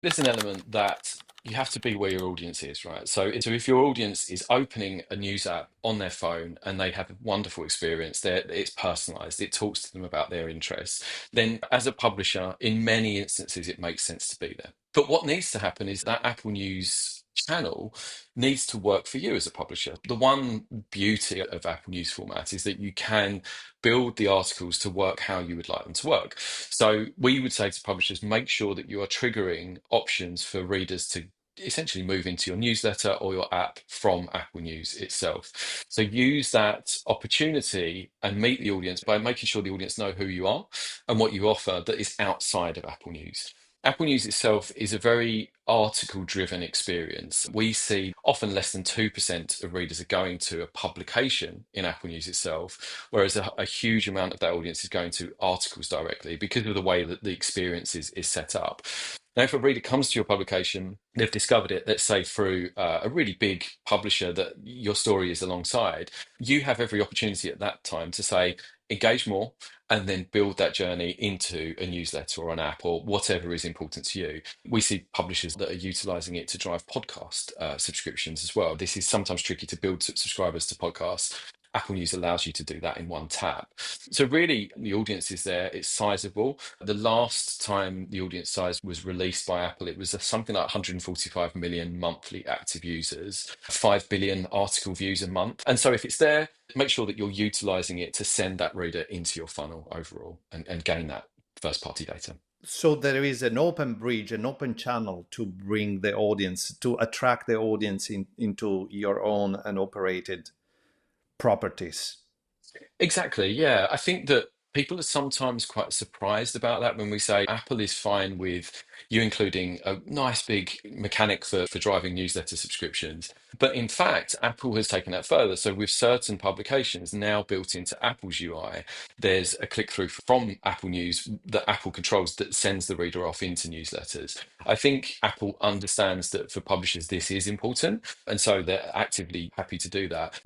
There's an element that you have to be where your audience is, right? So if your audience is opening a news app on their phone and they have a wonderful experience, it's personalized, it talks to them about their interests, then as a publisher, in many instances, it makes sense to be there. But what needs to happen is that Apple News channel needs to work for you as a publisher. The one beauty of Apple News format is that you can build the articles to work how you would like them to work. So we would say to publishers, make sure that you are triggering options for readers to essentially move into your newsletter or your app from Apple News itself. So use that opportunity and meet the audience by making sure the audience know who you are and what you offer that is outside of Apple News. Apple News itself is a very article driven experience. We see often less than 2% of readers are going to a publication in Apple News itself, whereas a huge amount of that audience is going to articles directly because of the way that the experience is set up. Now, if a reader comes to your publication, they've discovered it, let's say through a really big publisher that your story is alongside, you have every opportunity at that time to say, engage more, and then build that journey into a newsletter or an app or whatever is important to you. We see publishers that are utilizing it to drive podcast subscriptions as well. This is sometimes tricky to build subscribers to podcasts. Apple News allows you to do that in one tap. So really, the audience is there, it's sizable. The last time the audience size was released by Apple, it was something like 145 million monthly active users, 5 billion article views a month. And so if it's there, make sure that you're utilizing it to send that reader into your funnel overall and gain that first party data. So there is an open bridge, an open channel to bring the audience, to attract the audience into your own and operated properties. Exactly. Yeah. I think that people are sometimes quite surprised about that when we say Apple is fine with you including a nice big mechanic for driving newsletter subscriptions. But in fact, Apple has taken that further. So with certain publications now built into Apple's UI, there's a click through from Apple News that Apple controls that sends the reader off into newsletters. I think Apple understands that for publishers, this is important. And so they're actively happy to do that.